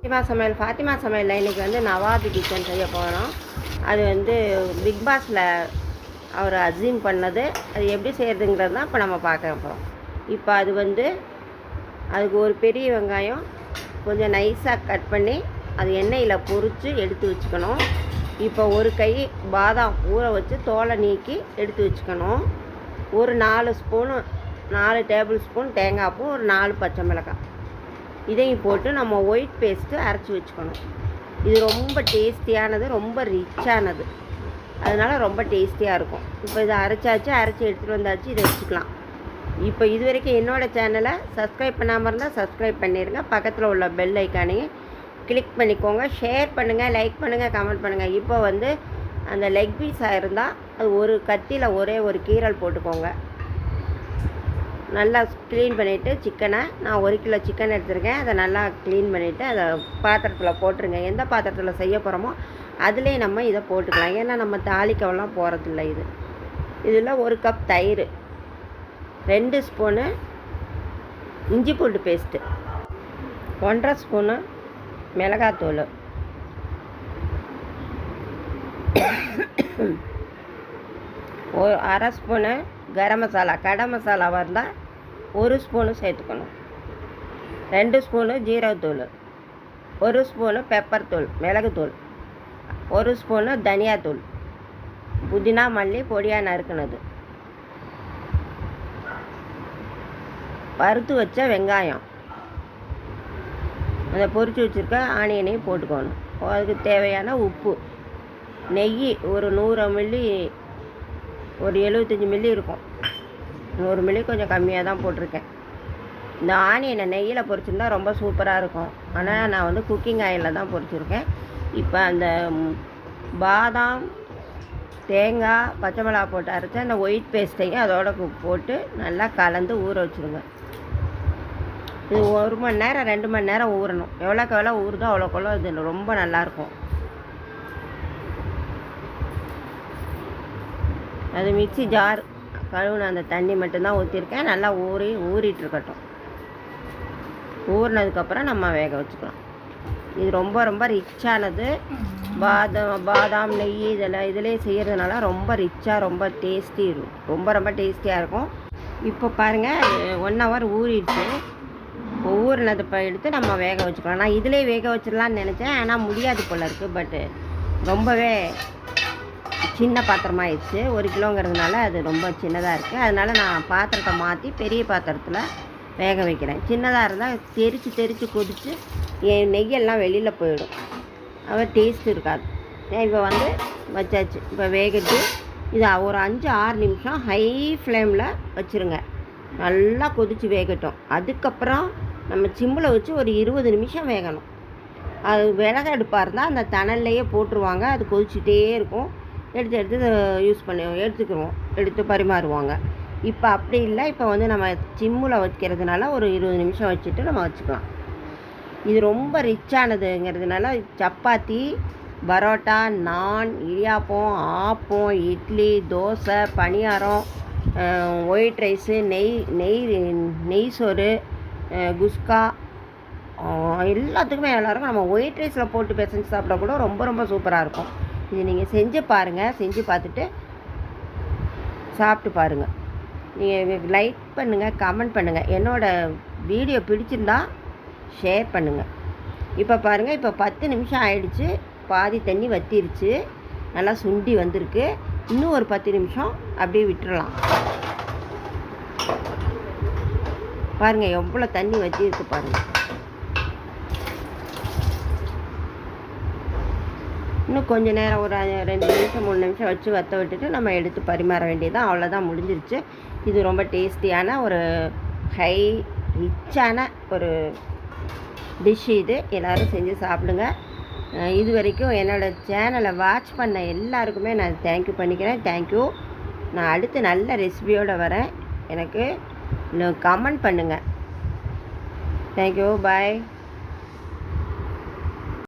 ஃபாத்திமா சமையலில் இன்றைக்கி வந்து நவாபி கிச்சன் செய்ய போகிறோம். அது வந்து பிக் பாஸில் அவர் அசீம் பண்ணது. அது எப்படி செய்கிறதுங்கிறது தான் இப்போ நம்ம பார்க்க போகிறோம். இப்போ அது வந்து அதுக்கு ஒரு பெரிய வெங்காயம் கொஞ்சம் நைஸாக கட் பண்ணி அது எண்ணெயில் பொரித்து எடுத்து வச்சுக்கணும். இப்போ ஒரு கை பாதாம் ஊற வச்சு தோலை நீக்கி எடுத்து வச்சுக்கணும். ஒரு 4 டேபிள் ஸ்பூன் தேங்காய் பூ, ஒரு 4 பச்சை மிளகாய் இதையும் போட்டு நம்ம ஒயிட் பேஸ்ட்டு அரைச்சி வச்சுக்கணும். இது ரொம்ப டேஸ்டியானது, ரொம்ப ரிச்சானது, அதனால் ரொம்ப டேஸ்டியாக இருக்கும். இப்போ இதை அரைச்சி எடுத்துகிட்டு வந்தாச்சு. இதை வச்சுக்கலாம். இப்போ இது வரைக்கும் என்னோடய சேனலை சப்ஸ்கிரைப் பண்ணாமல் இருந்தால் சப்ஸ்கிரைப் பண்ணிடுங்க. பக்கத்தில் உள்ள பெல் ஐக்கானையும் கிளிக் பண்ணிக்கோங்க. ஷேர் பண்ணுங்கள், லைக் பண்ணுங்கள், கமெண்ட் பண்ணுங்கள். இப்போ வந்து அந்த லெக் பீஸாக இருந்தால் அது ஒரு கத்தியில் ஒரே ஒரு கீரல் போட்டுக்கோங்க. நல்லா க்ளீன் பண்ணிவிட்டு சிக்கனை, நான் 1 கிலோ சிக்கன் எடுத்துருக்கேன். அதை நல்லா க்ளீன் பண்ணிவிட்டு அதை பாத்திரத்தில் போட்டுருங்க. எந்த பாத்திரத்தில் செய்ய போகிறோமோ அதிலே நம்ம இதை போட்டுக்கலாம். ஏன்னா நம்ம தாளிக்கவெல்லாம் போகிறதில்ல. இதில் 1 கப் தயிர், 2 ஸ்பூனு இஞ்சி பூண்டு பேஸ்ட்டு, 1.5 ஸ்பூனு மிளகாத்தூள், ஒரு 1/2 ஸ்பூனு கரம் மசாலா. கடை மசாலாவாக இருந்தால் 1 ஸ்பூனு சேர்த்துக்கணும். 2 ஸ்பூனு ஜீரகத்தூள், 1 ஸ்பூனு பெப்பர் தூள் மிளகுத்தூள், 1 ஸ்பூனு தனியாத்தூள், புதினா மல்லி பொடியாக நறுக்குனது, வறுத்து வச்ச வெங்காயம், அதை பொரித்து வச்சுருக்க ஆனியனையும் போட்டுக்கணும். அதுக்கு தேவையான உப்பு, நெய் ஒரு 100 மில்லி, ஒரு 75 மில்லி இருக்கும். 100 மில்லி கொஞ்சம் கம்மியாக தான் போட்டிருக்கேன். இந்த ஆனியனை நெய்யில் பொரிச்சிருந்தா ரொம்ப சூப்பராக இருக்கும். ஆனால் நான் வந்து குக்கிங் ஆயிலில் தான் பொரிச்சிருக்கேன். இப்போ அந்த பாதாம், தேங்காய், பச்சை மிளகா போட்டு அரைச்சி அந்த ஒயிட் பேஸ்ட்டையும் அதோட போட்டு நல்லா கலந்து ஊற வச்சுருங்க. இது 1 மணி நேரம் 2 மணி நேரம் ஊறணும். எவ்வளோக்கு எவ்வளோ ஊறுதோ அவ்வளோக்கெவ்வளோ இது ரொம்ப நல்லாயிருக்கும். அது மிக்ஸி ஜார் கழுவுன அந்த தண்ணி மட்டும்தான் ஊற்றிருக்கேன். நல்லா ஊறிட்டுருக்கட்டும். ஊறினதுக்கப்புறம் நம்ம வேக வச்சுக்கலாம். இது ரொம்ப ரொம்ப ரிச்சானது. பாதாம் நெய் இதிலே செய்கிறதுனால ரொம்ப ரிச்சாக, ரொம்ப டேஸ்டி இருக்கும். ரொம்ப டேஸ்டியாக இருக்கும். இப்போ பாருங்கள், 1 ஹவர் ஊறிடுச்சு. ஊறினது எடுத்து நம்ம வேக வச்சுக்கலாம். நான் இதிலே வேக வச்சிடலான்னு நினச்சேன், ஆனால் முடியாது போல் இருக்குது. பட்டு ரொம்பவே சின்ன பாத்திரமாகிடுச்சு. 1 கிலோங்கிறதுனால அது ரொம்ப சின்னதாக இருக்குது. அதனால் நான் பாத்திரத்தை மாற்றி பெரிய பாத்திரத்தில் வேக வைக்கிறேன். சின்னதாக இருந்தால் தெரித்து கொதித்து என் நெய்யெல்லாம் வெளியில் போயிடும். அது டேஸ்ட் இருக்காது. இப்போ வந்து வச்சாச்சு. இப்போ வேகிட்டு இதை ஒரு 5-6 நிமிஷம் ஹை ஃப்ளேமில் வச்சுருங்க. நல்லா கொதித்து வேகட்டும். அதுக்கப்புறம் நம்ம சிம்மில் வச்சு ஒரு 20 நிமிஷம் வேகணும். அது விறகு அடுப்பாக இருந்தால் அந்த தணல்லையே போட்டுருவாங்க. அது கொதிச்சுட்டே இருக்கும். எடுத்து எடுத்து பரிமாறுவாங்க. இப்போ அப்படி இல்லை. இப்போ வந்து நம்ம சிம்மில் வைக்கிறதுனால ஒரு 20 நிமிஷம் வச்சுட்டு நம்ம வச்சுக்கலாம். இது ரொம்ப ரிச்சானதுங்கிறதுனால சப்பாத்தி, பரோட்டா, நான், இடியாப்பம், ஆப்பம், இட்லி, தோசை, பணியாரம், ஒயிட் ரைஸு, நெய் சோறு, குஸ்கா எல்லாத்துக்குமே நல்லாயிருக்கும். நம்ம ஒயிட் ரைஸில் போட்டு பிசைஞ்சு சாப்பிட கூட ரொம்ப சூப்பராக இருக்கும். இது நீங்கள் செஞ்சு பாருங்கள். செஞ்சு பார்த்துட்டு சாப்பிட்டு பாருங்கள். நீங்கள் லைக் பண்ணுங்கள், கமெண்ட் பண்ணுங்கள். என்னோடய வீடியோ பிடிச்சிருந்தா ஷேர் பண்ணுங்கள். இப்போ பாருங்கள், இப்போ 10 நிமிஷம் ஆயிடுச்சு. பாதி தண்ணி வற்றிருச்சு. நல்லா சுண்டி வந்திருக்கு. இன்னும் ஒரு 10 நிமிஷம் அப்படியே விட்டுறலாம். பாருங்கள் எவ்வளோ தண்ணி வற்றிருக்கு பாருங்கள். இன்னும் கொஞ்சம் நேரம் ஒரு 2 நிமிஷம் 3 நிமிஷம் வச்சு வற்ற விட்டுட்டு நம்ம எடுத்து பரிமாற வேண்டியதான். அவ்வளோதான், முடிஞ்சிருச்சு. இது ரொம்ப டேஸ்டியான ஒரு ரிச்சான ஒரு டிஷ். இது எல்லோரும் செஞ்சு சாப்பிடுங்க. இது வரைக்கும் என்னோடய சேனலை வாட்ச் பண்ண எல்லாருக்குமே நான் தேங்க்யூ பண்ணிக்கிறேன். தேங்க்யூ. நான் அடுத்து நல்ல ரெசிபியோடு வரேன். எனக்கு கமெண்ட் பண்ணுங்கள். தேங்க்யூ. பாய்.